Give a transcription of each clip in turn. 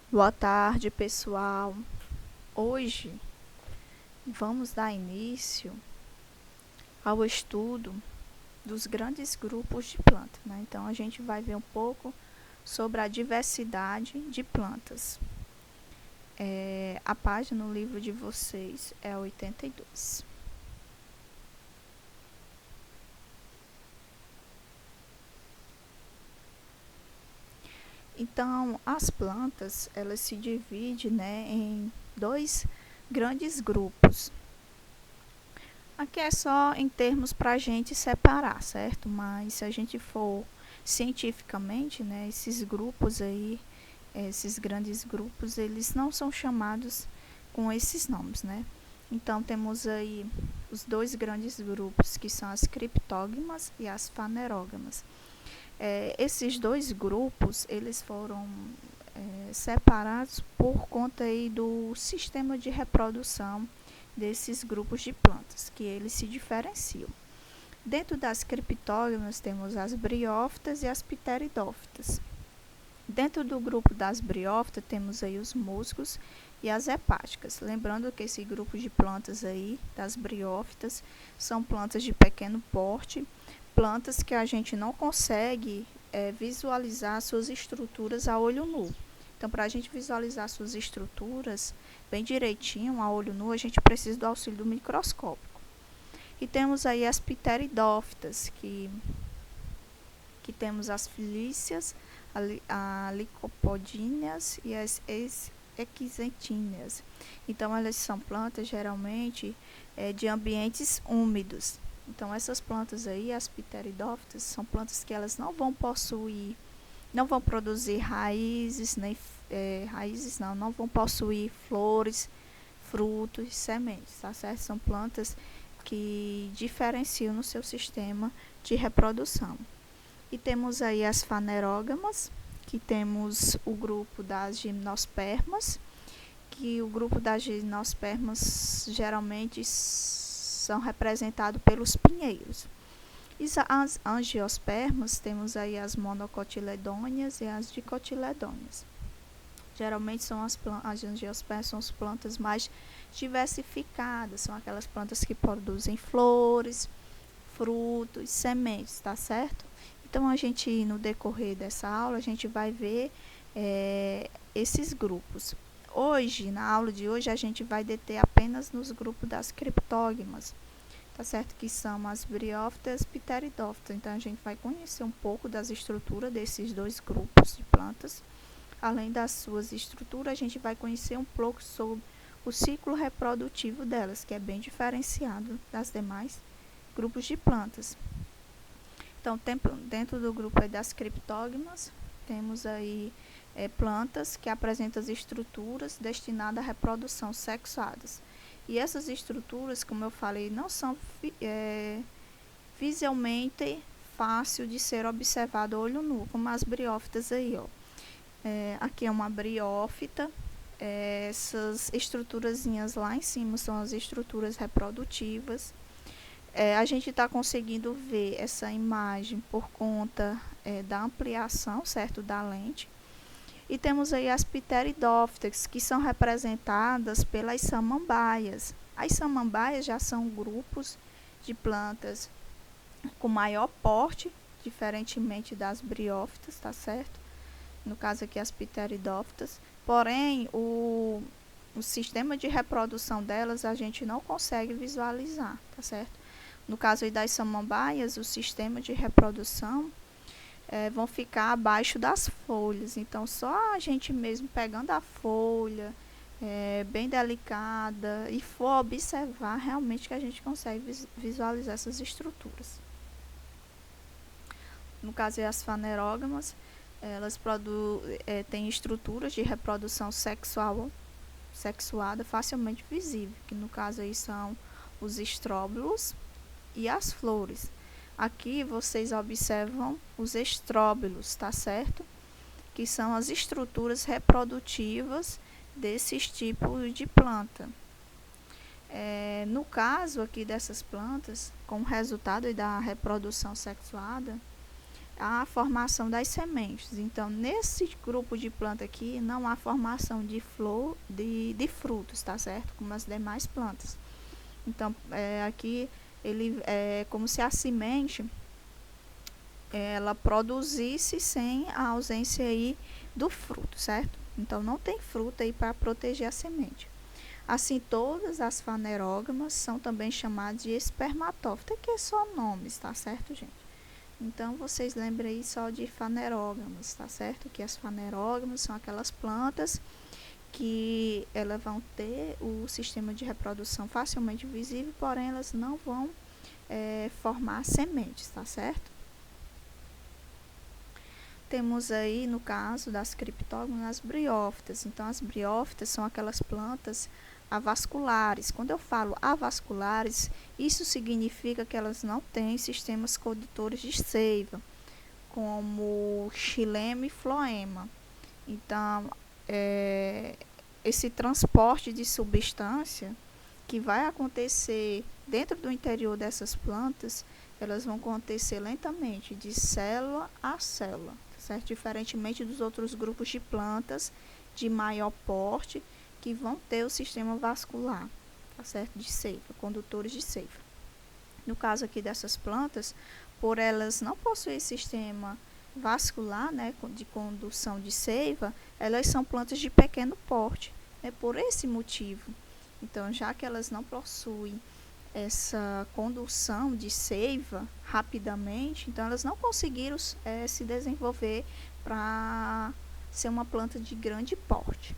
Boa tarde, pessoal. Hoje vamos dar início ao estudo dos grandes grupos de plantas, né? Então, a gente vai ver um pouco sobre a diversidade de plantas. A página no livro de vocês é 82. Então, as plantas, elas se dividem, né, em dois grandes grupos. Aqui é só em termos para a gente separar, certo? Mas se a gente for cientificamente, né, esses grupos aí, esses grandes grupos, eles não são chamados com esses nomes, né? Então temos aí os dois grandes grupos, que são as criptógamas e as fanerógamas. Esses dois grupos, eles foram separados por conta aí do sistema de reprodução desses grupos de plantas, que eles se diferenciam. Dentro das criptógamas temos as briófitas e as pteridófitas. Dentro do grupo das briófitas temos aí os musgos e as hepáticas. Lembrando que esse grupo de plantas aí, das briófitas, são plantas de pequeno porte, plantas que a gente não consegue visualizar suas estruturas a olho nu. Então, para a gente visualizar suas estruturas bem direitinho, a olho nu, a gente precisa do auxílio do microscópio. E temos aí as pteridófitas, que temos as filícias, a licopodíneas e as equisentíneas. Então, elas são plantas geralmente de ambientes úmidos. Então, essas plantas aí, as pteridófitas, são plantas que elas não vão possuir, não vão produzir raízes, nem não vão possuir flores, frutos, sementes, tá certo? São plantas que diferenciam no seu sistema de reprodução. E temos aí as fanerógamas, que temos o grupo das gimnospermas, que o grupo das gimnospermas geralmente são representados pelos pinheiros. E as angiospermas, temos aí as monocotiledôneas e as dicotiledôneas. Geralmente são as angiospermas são as plantas mais diversificadas, são aquelas plantas que produzem flores, frutos, sementes, tá certo? Então, a gente, no decorrer dessa aula, a gente vai ver esses grupos. Hoje, na aula de hoje, a gente vai deter apenas nos grupos das criptógamas, tá certo? Que são as briófitas e pteridófitas. Então, a gente vai conhecer um pouco das estruturas desses dois grupos de plantas. Além das suas estruturas, a gente vai conhecer um pouco sobre o ciclo reprodutivo delas, que é bem diferenciado das demais grupos de plantas. Então, dentro do grupo das criptógamas, temos aí plantas que apresentam as estruturas destinadas à reprodução sexuadas. E essas estruturas, como eu falei, não são visualmente fácil de ser observado a olho nu, como as briófitas aí, ó. Aqui é uma briófita. Essas estruturazinhas lá em cima são as estruturas reprodutivas. A gente está conseguindo ver essa imagem por conta da ampliação, certo, da lente. E temos aí as pteridófitas, que são representadas pelas samambaias. As samambaias já são grupos de plantas com maior porte, diferentemente das briófitas, tá certo? No caso aqui as pteridófitas. Porém, o sistema de reprodução delas a gente não consegue visualizar, tá certo? No caso aí das samambaias, o sistema de reprodução vão ficar abaixo das folhas. Então, só a gente mesmo pegando a folha, bem delicada, e for observar realmente que a gente consegue visualizar essas estruturas. No caso aí as fanerógamas, elas têm estruturas de reprodução sexuada facilmente visível, que no caso aí são os estróbilos e as flores. Aqui vocês observam os estróbilos, tá certo? Que são as estruturas reprodutivas desses tipos de planta. No caso aqui dessas plantas, com o resultado da reprodução sexuada, a formação das sementes. Então, nesse grupo de planta aqui, não há formação de flor, de frutos, tá certo? Como as demais plantas. Então, aqui, ele é como se a semente, ela produzisse sem a ausência aí do fruto, certo? Então, não tem fruto aí para proteger a semente. Assim, todas as fanerógamas são também chamadas de espermatófita, que é só nomes, tá certo, gente? Então, vocês lembrem aí só de fanerógamas, tá certo? Que as fanerógamas são aquelas plantas que elas vão ter o sistema de reprodução facilmente visível, porém elas não vão formar sementes, tá certo? Temos aí, no caso das criptógamas, as briófitas. Então, as briófitas são aquelas plantas avasculares. Quando eu falo avasculares, isso significa que elas não têm sistemas condutores de seiva, como xilema e floema. Então, esse transporte de substância que vai acontecer dentro do interior dessas plantas, elas vão acontecer lentamente, de célula a célula, certo? Diferentemente dos outros grupos de plantas de maior porte, que vão ter o sistema vascular, tá certo? De seiva, condutores de seiva. No caso aqui dessas plantas, por elas não possuírem sistema vascular, né, de condução de seiva, elas são plantas de pequeno porte. É por esse motivo. Então, já que elas não possuem essa condução de seiva rapidamente, então elas não conseguiram se desenvolver para ser uma planta de grande porte.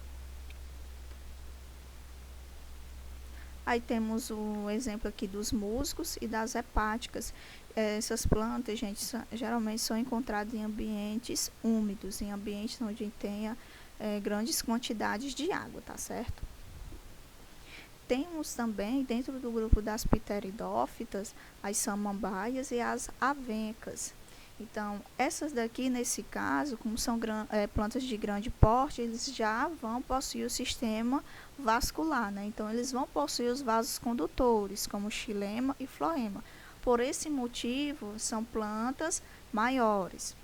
Aí temos o exemplo aqui dos musgos e das hepáticas. Essas plantas, gente, geralmente são encontradas em ambientes úmidos, em ambientes onde tenha grandes quantidades de água, tá certo? Temos também, dentro do grupo das pteridófitas, as samambaias e as avencas. Então, essas daqui, nesse caso, como são plantas de grande porte, eles já vão possuir o sistema vascular, né? Então, eles vão possuir os vasos condutores, como xilema e floema. Por esse motivo, são plantas maiores.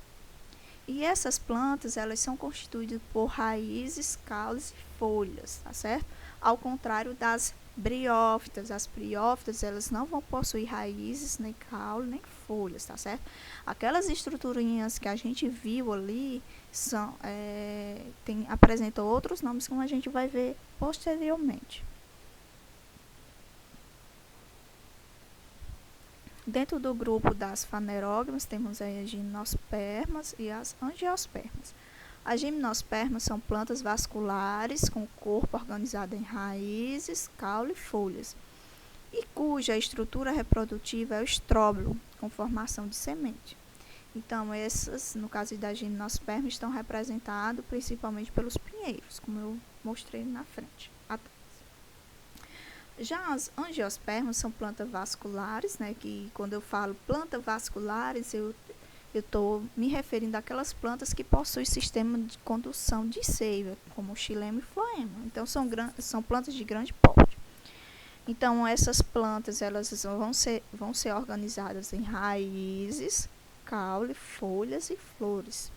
E essas plantas, elas são constituídas por raízes, caules e folhas, tá certo? Ao contrário das briófitas. As briófitas, elas não vão possuir raízes, nem caule, nem folhas, tá certo? Aquelas estruturinhas que a gente viu ali apresentam outros nomes, como a gente vai ver posteriormente. Dentro do grupo das fanerógamas, temos aí as gimnospermas e as angiospermas. As gimnospermas são plantas vasculares com o corpo organizado em raízes, caule e folhas, e cuja estrutura reprodutiva é o estróbilo, com formação de semente. Então, essas, no caso das gimnospermas, estão representadas principalmente pelos pinheiros, como eu mostrei na frente. Já as angiospermas são plantas vasculares, né, que quando eu falo plantas vasculares, eu estou me referindo àquelas plantas que possuem sistema de condução de seiva, como o xilema e floema. Então, são plantas de grande porte. Então, essas plantas elas vão ser organizadas em raízes, caule, folhas e flores.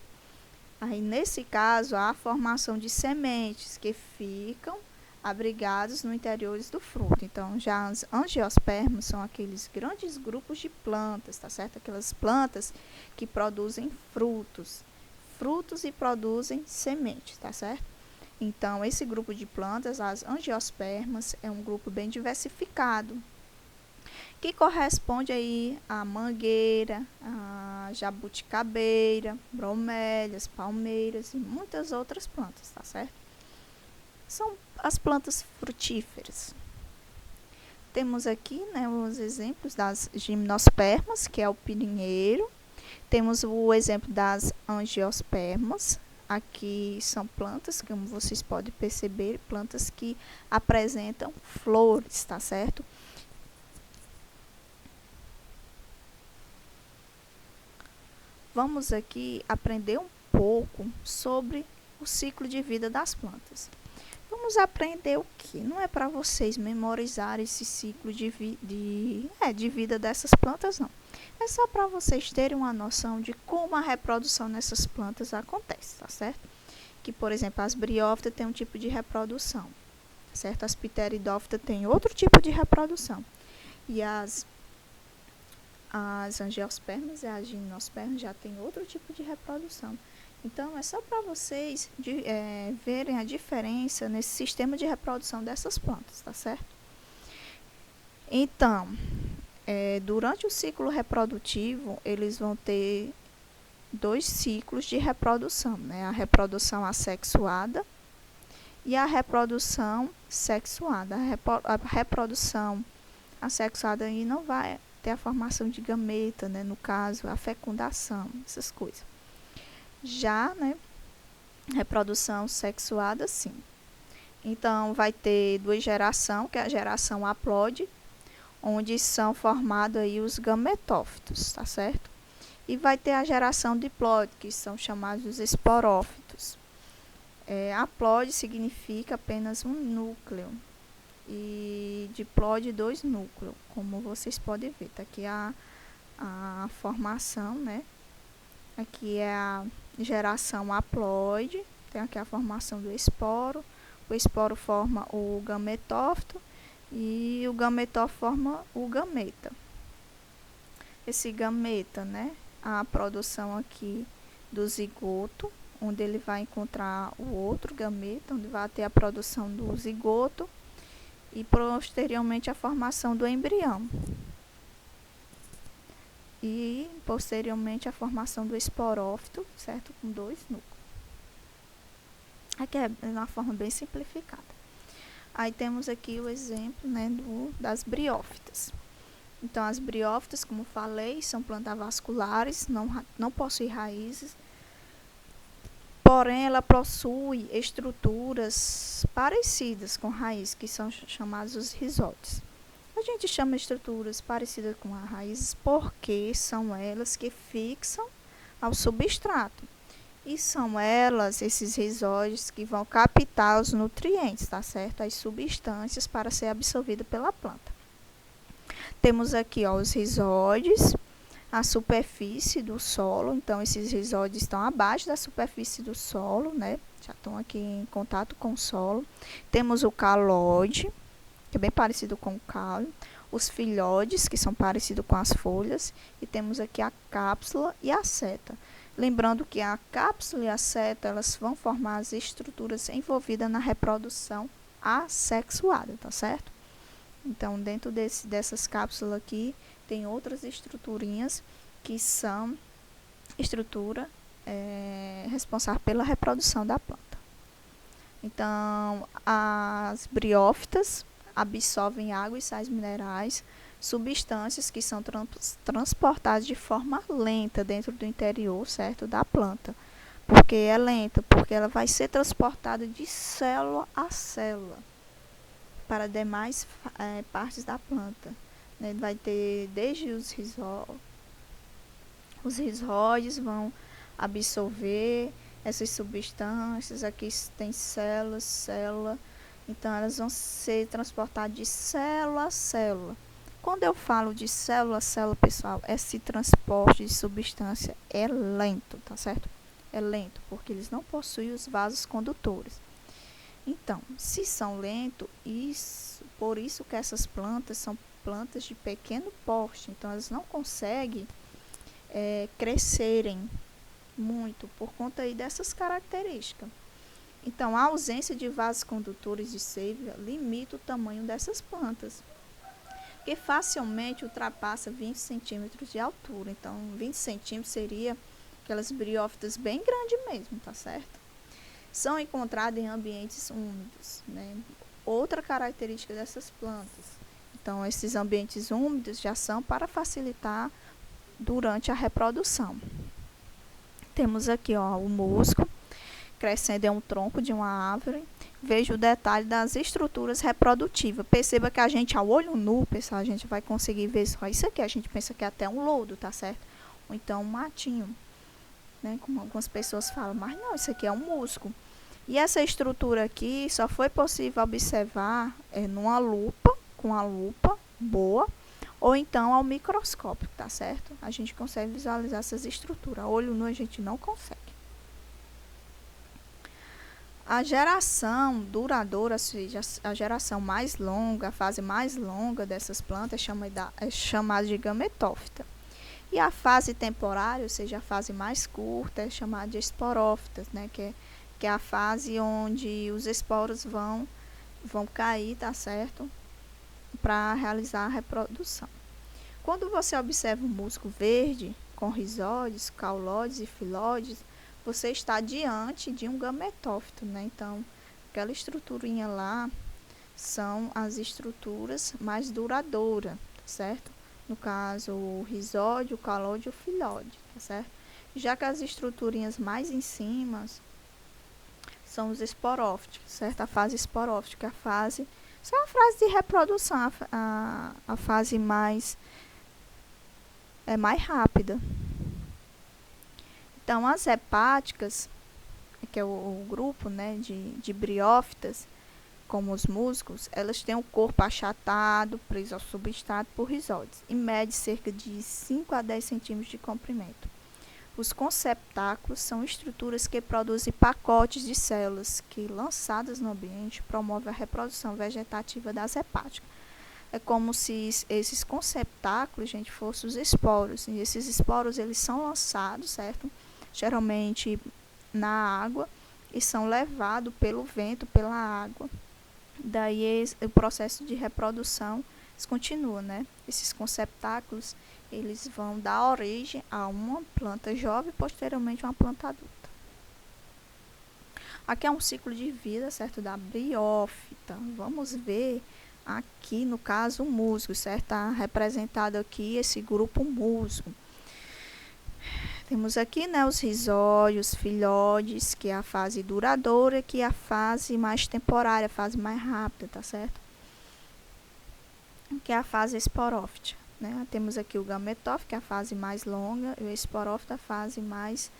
Aí, nesse caso, há a formação de sementes que ficam abrigados no interior do fruto. Então, já as angiospermas são aqueles grandes grupos de plantas, tá certo? Aquelas plantas que produzem frutos e produzem sementes, tá certo? Então, esse grupo de plantas, as angiospermas, é um grupo bem diversificado, que corresponde aí a mangueira, a jabuticabeira, bromélias, palmeiras e muitas outras plantas, tá certo? São as plantas frutíferas. Temos aqui, né, os exemplos das gimnospermas, que é o pinheiro. Temos o exemplo das angiospermas. Aqui são plantas, como vocês podem perceber, plantas que apresentam flores, tá certo? Vamos aqui aprender um pouco sobre o ciclo de vida das plantas. Vamos aprender o que? Não é para vocês memorizar esse ciclo de vida dessas plantas, não. É só para vocês terem uma noção de como a reprodução nessas plantas acontece, tá certo? Que, por exemplo, as briófitas têm um tipo de reprodução, certo? As pteridófitas têm outro tipo de reprodução. E as angiospermas e as gimnospermas já têm outro tipo de reprodução. Então, é só para vocês verem a diferença nesse sistema de reprodução dessas plantas, tá certo? Então, durante o ciclo reprodutivo, eles vão ter 2 ciclos de reprodução, né? A reprodução assexuada e a reprodução sexuada. A reprodução assexuada aí não vai ter a formação de gameta, né? No caso, a fecundação, essas coisas. Já, né, reprodução sexuada, sim. Então, vai ter 2 gerações, que é a geração haplóide, onde são formados aí os gametófitos, tá certo? E vai ter a geração diplóide, que são chamados os esporófitos. Haplóide significa apenas um núcleo e diplóide 2 núcleos, como vocês podem ver. Tá aqui a formação, né? Aqui é a geração haplóide, tem aqui a formação do esporo. O esporo forma o gametófito e o gametófito forma o gameta. Esse gameta, né, a produção aqui do zigoto, onde ele vai encontrar o outro gameta, onde vai ter a produção do zigoto e posteriormente a formação do embrião. E posteriormente a formação do esporófito, certo? Com 2 núcleos. Aqui é uma forma bem simplificada. Aí temos aqui o exemplo, né, das briófitas. Então, as briófitas, como falei, são plantas vasculares, não possuem raízes, porém ela possui estruturas parecidas com raiz, que são chamados os rizóides. A gente chama estruturas parecidas com as raízes porque são elas que fixam ao substrato. E são elas, esses rizóides, que vão captar os nutrientes, tá certo? As substâncias para ser absorvida pela planta. Temos aqui, ó, os rizóides, a superfície do solo. Então, esses rizóides estão abaixo da superfície do solo, né? Já estão aqui em contato com o solo. Temos o calóide, que é bem parecido com o caule, os filhoides, que são parecidos com as folhas, e temos aqui a cápsula e a seta. Lembrando que a cápsula e a seta, elas vão formar as estruturas envolvidas na reprodução assexuada, tá certo? Então, dentro dessas cápsulas aqui, tem outras estruturinhas que são estrutura responsável pela reprodução da planta. Então, as briófitas absorvem água e sais minerais, substâncias que são transportadas de forma lenta dentro do interior, certo, da planta. Por que é lenta? Porque ela vai ser transportada de célula a célula para demais partes da planta. Né? Vai ter desde os rizóides vão absorver essas substâncias. Aqui tem célula. Então, elas vão ser transportadas de célula a célula. Quando eu falo de célula a célula, pessoal, esse transporte de substância é lento, tá certo? É lento, porque eles não possuem os vasos condutores. Então, se são lentos, por isso que essas plantas são plantas de pequeno porte. Então, elas não conseguem crescerem muito por conta aí dessas características. Então, a ausência de vasos condutores de seiva limita o tamanho dessas plantas, que facilmente ultrapassa 20 centímetros de altura. Então, 20 centímetros seria aquelas briófitas bem grandes mesmo, tá certo? São encontradas em ambientes úmidos, né? Outra característica dessas plantas. Então, esses ambientes úmidos já são para facilitar durante a reprodução. Temos aqui, ó, o musgo crescendo em um tronco de uma árvore. Veja o detalhe das estruturas reprodutivas. Perceba que a gente, ao olho nu, pessoal, a gente vai conseguir ver só isso aqui. A gente pensa que é até um lodo, tá certo? Ou então um matinho, né? Como algumas pessoas falam, mas não, isso aqui é um musgo. E essa estrutura aqui só foi possível observar numa lupa, com a lupa boa, ou então ao microscópio, tá certo? A gente consegue visualizar essas estruturas. A olho nu a gente não consegue. A geração duradoura, ou seja, a geração mais longa, a fase mais longa dessas plantas é chamada de gametófita. E a fase temporária, ou seja, a fase mais curta, é chamada de esporófitas, né? Que é a fase onde os esporos vão cair, tá certo? Para realizar a reprodução. Quando você observa um musgo verde, com rizóides, caulóides e filóides, você está diante de um gametófito, né? Então, aquela estruturinha lá são as estruturas mais duradouras, tá certo? No caso, o rizóide, o caulóide e o filóide, tá certo? Já que as estruturinhas mais em cima são os esporófitos, certo? A fase esporófita, a fase... Isso é uma fase de reprodução, a fase mais rápida. Então, as hepáticas, que é o grupo, né, de briófitas, como os musgos, elas têm o corpo achatado, preso ao substrato por rizóides, e mede cerca de 5 a 10 centímetros de comprimento. Os conceptáculos são estruturas que produzem pacotes de células que, lançadas no ambiente, promovem a reprodução vegetativa das hepáticas. É como se esses conceptáculos, gente, fossem os esporos. E esses esporos, eles são lançados, certo? Geralmente na água, e são levados pelo vento, pela água. Daí o processo de reprodução continua, né? Esses conceptáculos, eles vão dar origem a uma planta jovem e posteriormente uma planta adulta. Aqui é um ciclo de vida, certo? Da briófita. Vamos ver aqui, no caso, o musgo, certo? Está representado aqui esse grupo musgo. Temos aqui, né, os rizóides, filhoides, que é a fase duradoura, que é a fase mais temporária, a fase mais rápida, tá certo? Que é a fase esporófita, né? Temos aqui o gametófito, que é a fase mais longa, e o esporófito, a fase mais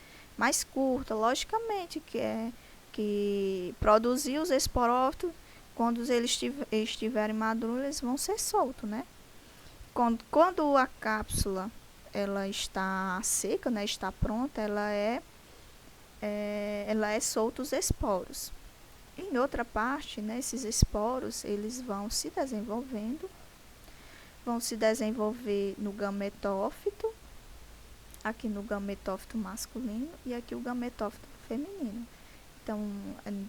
curta. Logicamente, que produzir os esporófitos, quando eles estiverem maduros, eles vão ser soltos, né? Quando a cápsula ela está seca, né, está pronta, ela é solta os esporos. Em outra parte, né, esses esporos eles vão se desenvolver no gametófito, aqui no gametófito masculino e aqui o gametófito feminino. Então,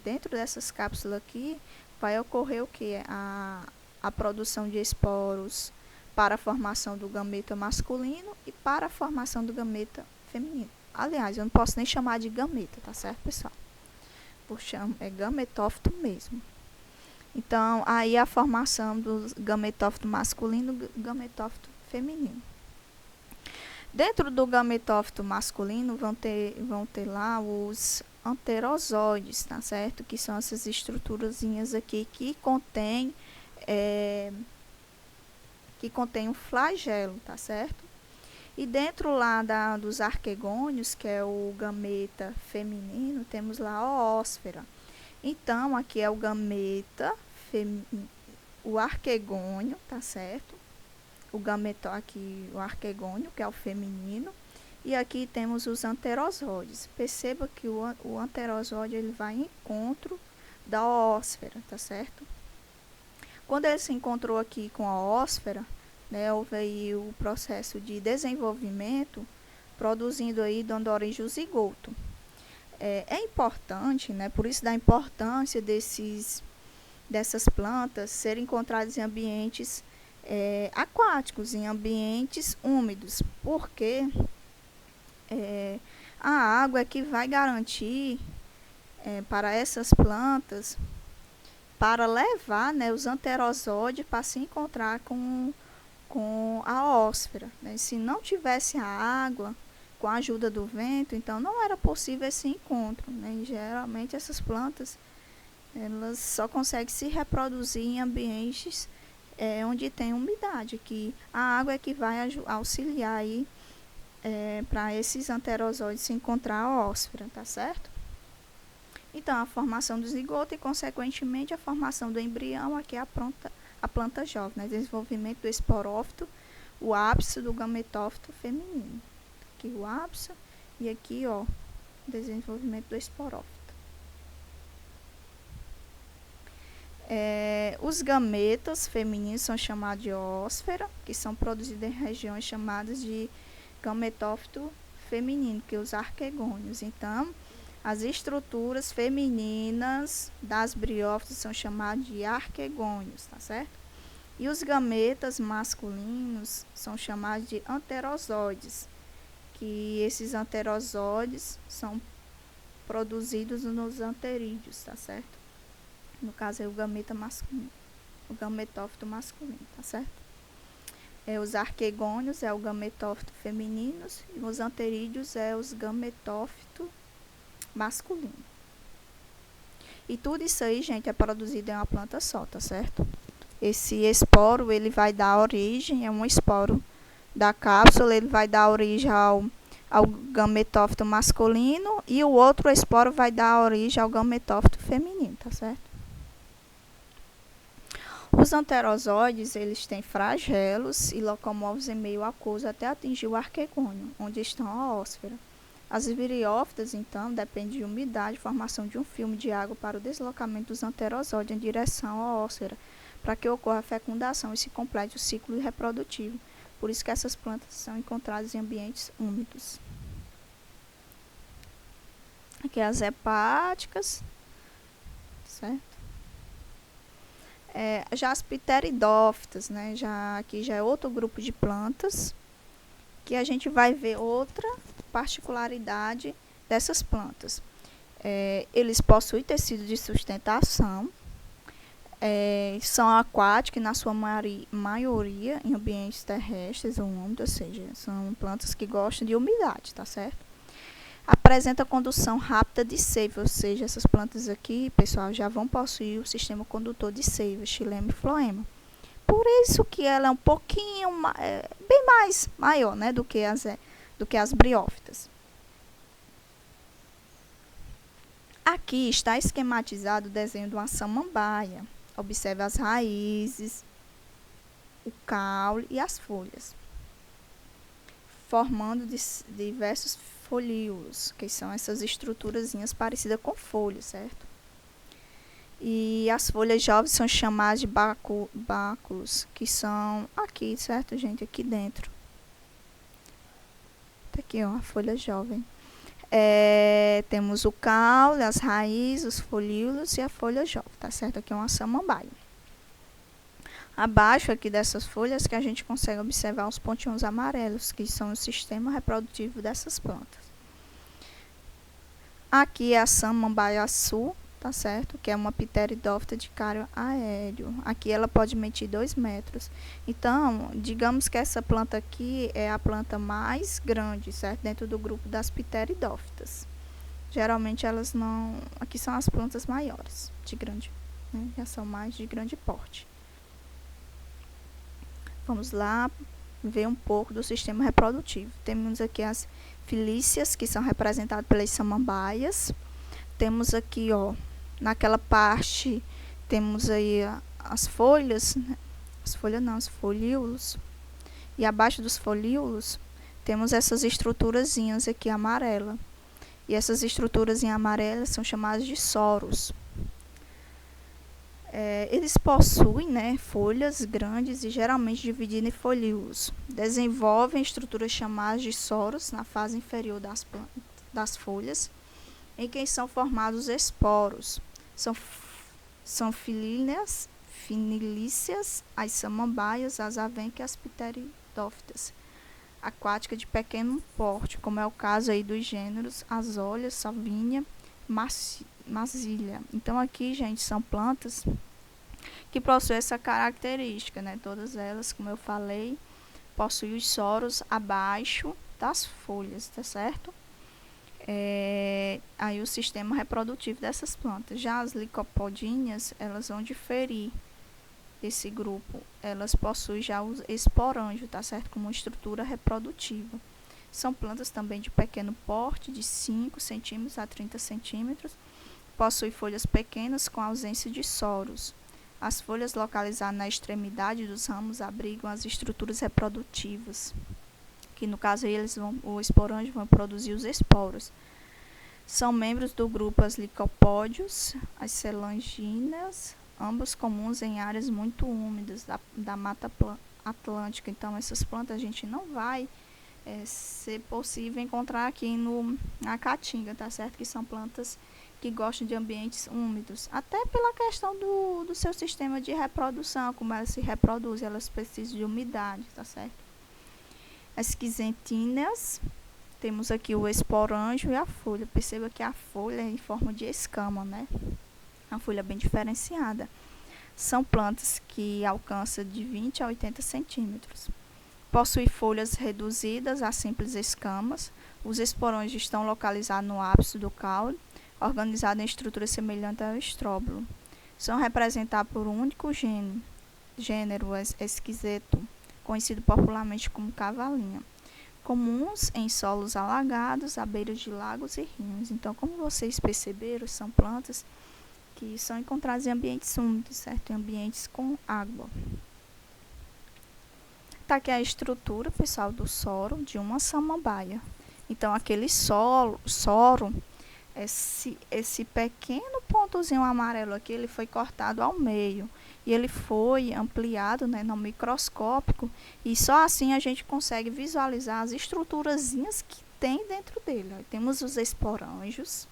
dentro dessas cápsulas aqui, vai ocorrer o que? A produção de esporos para a formação do gameta masculino e para a formação do gameta feminino. Aliás, eu não posso nem chamar de gameta, tá certo, pessoal? É gametófito mesmo. Então, aí a formação do gametófito masculino e gametófito feminino. Dentro do gametófito masculino vão ter lá os anterozóides, tá certo? Que são essas estruturazinhas aqui que contém um flagelo, tá certo? E dentro lá dos arquegônios, que é o gameta feminino, temos lá a oósfera. Então, aqui é o gameta, o arquegônio, tá certo? Aqui o arquegônio, que é o feminino. E aqui temos os anterozóides. Perceba que o anterozóide ele vai em encontro da oósfera, tá certo? Quando ele se encontrou aqui com a oósfera, né, houve aí o processo de desenvolvimento, produzindo aí, dando origem ao zigoto. É importante, né, por isso da importância dessas plantas serem encontradas em ambientes aquáticos, em ambientes úmidos, porque a água é que vai garantir para essas plantas, para levar, né, os anterozóides para se encontrar com a oósfera, né? Se não tivesse a água, com a ajuda do vento, então não era possível esse encontro, né? E geralmente essas plantas elas só conseguem se reproduzir em ambientes onde tem umidade, que a água é que vai auxiliar aí para esses anterozóides se encontrar a oósfera, tá certo? Então, a formação do zigoto e, consequentemente, a formação do embrião, aqui é a planta jovem, né? Desenvolvimento do esporófito o ápice do gametófito feminino. Aqui o ápice e aqui, ó, desenvolvimento do esporófito. Os gametas femininos são chamados de ósfera, que são produzidos em regiões chamadas de gametófito feminino, que é os arquegônios. Então, as estruturas femininas das briófitas são chamadas de arquegônios, tá certo? E os gametas masculinos são chamados de anterozóides, que esses anterozóides são produzidos nos anterídeos, tá certo? No caso é o gameta masculino, o gametófito masculino, tá certo? Os arquegônios é o gametófito feminino e os anterídeos é os gametófito masculino. E tudo isso aí, gente, é produzido em uma planta só, tá certo? Esse esporo, ele vai dar origem, é um esporo da cápsula, ele vai dar origem ao gametófito masculino e o outro esporo vai dar origem ao gametófito feminino, tá certo? Os anterozóides, eles têm flagelos e locomovem em meio aquoso até atingir o arquegônio, onde estão a ósfera. As viriófitas, então, dependem de umidade e formação de um filme de água para o deslocamento dos anterozóides em direção à ósfera, para que ocorra a fecundação e se complete o ciclo reprodutivo. Por isso que essas plantas são encontradas em ambientes úmidos. Aqui as hepáticas, certo? Já as pteridófitas, né? Aqui já é outro grupo de plantas, que a gente vai ver outra particularidade dessas plantas. Eles possuem tecido de sustentação, são aquáticos na sua maioria em ambientes terrestres ou úmidos, ou seja, são plantas que gostam de umidade, tá certo? Apresenta condução rápida de seiva, ou seja, essas plantas aqui, pessoal, já vão possuir o sistema condutor de seiva, xilema e floema. Por isso que ela é um pouquinho, bem mais maior, né, do que as briófitas. Aqui está esquematizado o desenho de uma samambaia. Observe as raízes, o caule e as folhas, formando diversos folíolos, que são essas estruturazinhas parecidas com folhas, certo? E as folhas jovens são chamadas de báculos, que são aqui, certo, gente? Aqui dentro. Tá aqui, ó, a folha jovem. Temos o caule, as raízes, os folíolos e a folha jovem, tá certo? Aqui é uma samambaia. Abaixo aqui dessas folhas que a gente consegue observar os pontinhos amarelos, que são o sistema reprodutivo dessas plantas. Aqui é a samambaiaçu, tá certo? Que é uma pteridófita de cário aéreo. Aqui ela pode medir 2 metros. Então, digamos que essa planta aqui é a planta mais grande, certo? Dentro do grupo das pteridófitas. Geralmente elas não... Aqui são as plantas maiores, de grande, né? Já são mais de grande porte. Vamos lá ver um pouco do sistema reprodutivo. Temos aqui as filícias, que são representadas pelas samambaias. Temos aqui, ó, naquela parte, temos aí as folhas, né? As folhas não, os folíolos. E abaixo dos folíolos, temos essas estruturazinhas aqui amarelas. E essas estruturas em amarelas são chamadas de soros. Eles possuem, né, folhas grandes e geralmente divididas em folíolos. Desenvolvem estruturas chamadas de soros na fase inferior das folhas, em que são formados esporos. São finilíceas, as samambaias, as avencas e as pteridófitas, aquática de pequeno porte, como é o caso aí dos gêneros Azalea, Salvinia, Massilia. Então aqui, gente, são plantas que possuem essa característica, né? Todas elas, como eu falei, possuem os soros abaixo das folhas, tá certo? Aí o sistema reprodutivo dessas plantas. Já as licopodinhas, elas vão diferir desse grupo. Elas possuem já o esporângio, tá certo? Como uma estrutura reprodutiva. São plantas também de pequeno porte, de 5 centímetros a 30 centímetros. Possuem folhas pequenas com ausência de soros. As folhas localizadas na extremidade dos ramos abrigam as estruturas reprodutivas, que no caso aí o esporângio vão produzir os esporos. São membros do grupo as licopódios, as celanginas, ambos comuns em áreas muito úmidas da Mata Atlântica. Então, essas plantas a gente não vai ser possível encontrar aqui na Caatinga, tá certo? Que são plantas que gostam de ambientes úmidos, até pela questão do seu sistema de reprodução, como elas se reproduzem, elas precisam de umidade, tá certo? As quisentinas, temos aqui o esporângio e a folha. Perceba que a folha é em forma de escama, né? Uma folha bem diferenciada. São plantas que alcançam de 20 a 80 centímetros. Possui folhas reduzidas a simples escamas. Os esporângios estão localizados no ápice do caule, organizados em estrutura semelhante ao estróbilo. São representados por um único gênero esquiseto, conhecido popularmente como cavalinha. Comuns em solos alagados, à beira de lagos e rios. Então, como vocês perceberam, são plantas que são encontradas em ambientes úmidos, certo? Em ambientes com água. Está aqui a estrutura, pessoal, do soro de uma samambaia. Então, aquele soro, esse pequeno pontozinho amarelo aqui, ele foi cortado ao meio. E ele foi ampliado, né, no microscópico. E só assim a gente consegue visualizar as estruturazinhas que tem dentro dele. Ó. Temos os esporângios.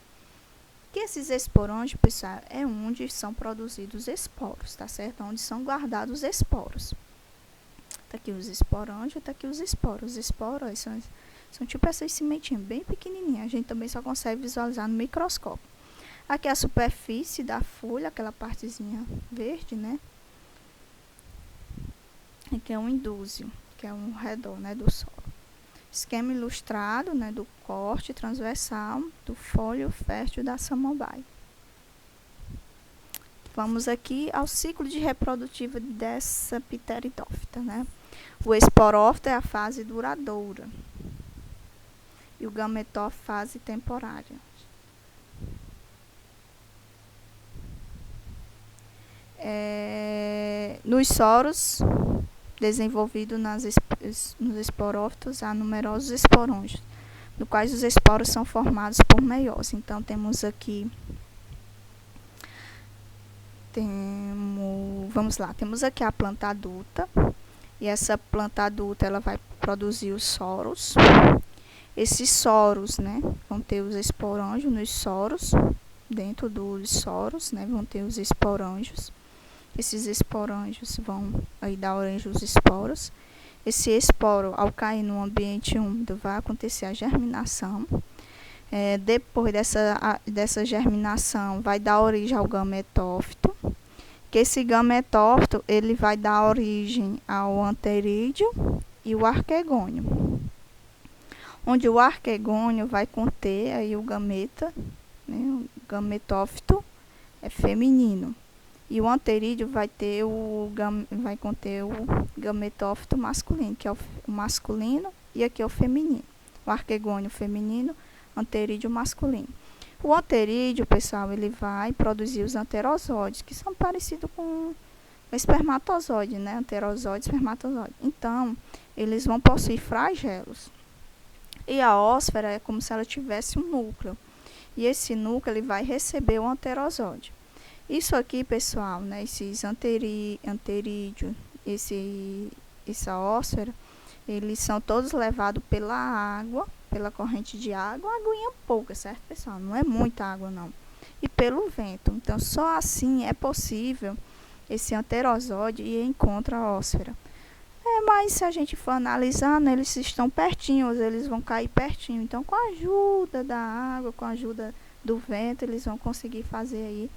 Que esses esporângios, pessoal, é onde são produzidos esporos, tá certo? Onde são guardados os esporos. Tá aqui os esporângios, tá aqui os esporos. Os esporos são tipo essas sementinhas bem pequenininhas. A gente também só consegue visualizar no microscópio. Aqui é a superfície da folha, aquela partezinha verde, né? Aqui é um indúzio, que é um redor, né, do solo. Esquema ilustrado, né, do corte transversal do fólio fértil da samambaia. Vamos aqui ao ciclo de reprodutivo dessa pteridófita, né? O esporófito é a fase duradoura e o gametófito fase temporária. Nos soros desenvolvidos nos esporófitos há numerosos esporângios, no quais os esporos são formados por meiose. Então temos aqui temos aqui a planta adulta, e essa planta adulta ela vai produzir os soros. Esses soros, né, vão ter os esporângios nos soros, dentro dos soros, né, vão ter os esporângios. Esses esporângios vão aí dar origem aos esporos. Esse esporo, ao cair no ambiente úmido, vai acontecer a germinação. Depois dessa germinação, vai dar origem ao gametófito. Que esse gametófito ele vai dar origem ao anterídeo e o arquegônio. Onde o arquegônio vai conter aí o gameta, né, o gametófito é feminino. E o anterídeo vai conter o gametófito masculino, que é o masculino, e aqui é o feminino. O arquegônio feminino, anterídeo masculino. O anterídeo, pessoal, ele vai produzir os anterozóides, que são parecidos com o espermatozoide, né? Anterozóide, espermatozoide. Então, eles vão possuir flagelos. E a ósfera é como se ela tivesse um núcleo. E esse núcleo ele vai receber o anterozóide. Isso aqui, pessoal, né, esses anterídeos, essa ósfera, eles são todos levados pela água, pela corrente de água, uma aguinha pouca, certo, pessoal? Não é muita água, não. E pelo vento. Então, só assim é possível esse anterozóide ir em contra a ósfera. Mas se a gente for analisar, né, eles estão pertinhos, eles vão cair pertinho. Então, com a ajuda da água, com a ajuda do vento, eles vão conseguir fazer aí,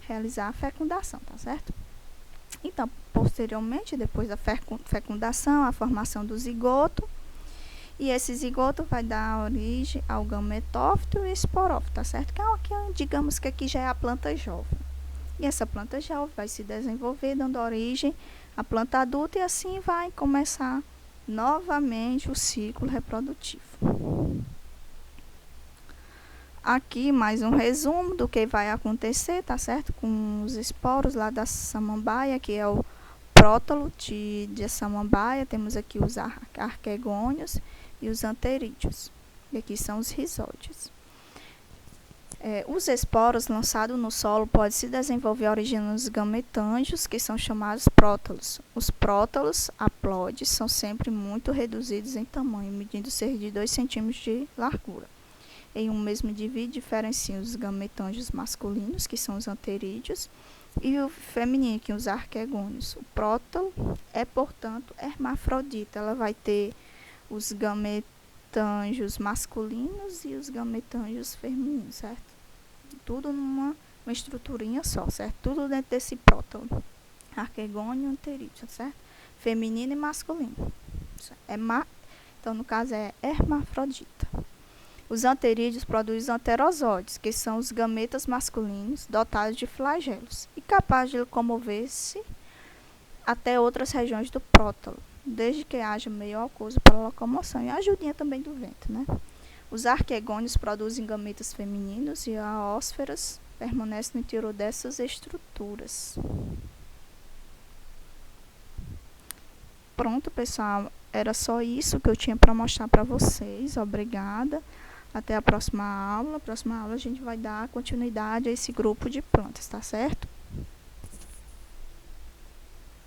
realizar a fecundação, tá certo? Então, posteriormente, depois da fecundação, a formação do zigoto, e esse zigoto vai dar origem ao gametófito e esporófito, tá certo? Digamos que aqui já é a planta jovem. E essa planta jovem vai se desenvolver, dando origem à planta adulta, e assim vai começar novamente o ciclo reprodutivo. Aqui mais um resumo do que vai acontecer, tá certo? Com os esporos lá da samambaia, que é o prótalo de samambaia. Temos aqui os arquegônios e os anterídeos. E aqui são os rizóides. Os esporos lançados no solo podem se desenvolver originando os gametângios, que são chamados prótalos. Os prótalos haploides são sempre muito reduzidos em tamanho, medindo cerca de 2 centímetros de largura. Em um mesmo indivíduo diferenciam os gametângios masculinos, que são os anterídeos, e o feminino, que são os arquegônios. O prótalo é, portanto, hermafrodita. Ela vai ter os gametângios masculinos e os gametângios femininos, certo? Tudo numa estruturinha só, certo? Tudo dentro desse prótalo. Arquegônio e anterídeo, certo? Feminino e masculino. Então, no caso, é hermafrodita. Os anterídeos produzem anterozóides, que são os gametas masculinos dotados de flagelos e capazes de locomover-se até outras regiões do prótalo, desde que haja meio aquoso para locomoção e a ajudinha também do vento, né? Os arquegônios produzem gametas femininos e a ósferas permanece no interior dessas estruturas. Pronto, pessoal, era só isso que eu tinha para mostrar para vocês. Obrigada. Até a próxima aula. Na próxima aula a gente vai dar continuidade a esse grupo de plantas, tá certo?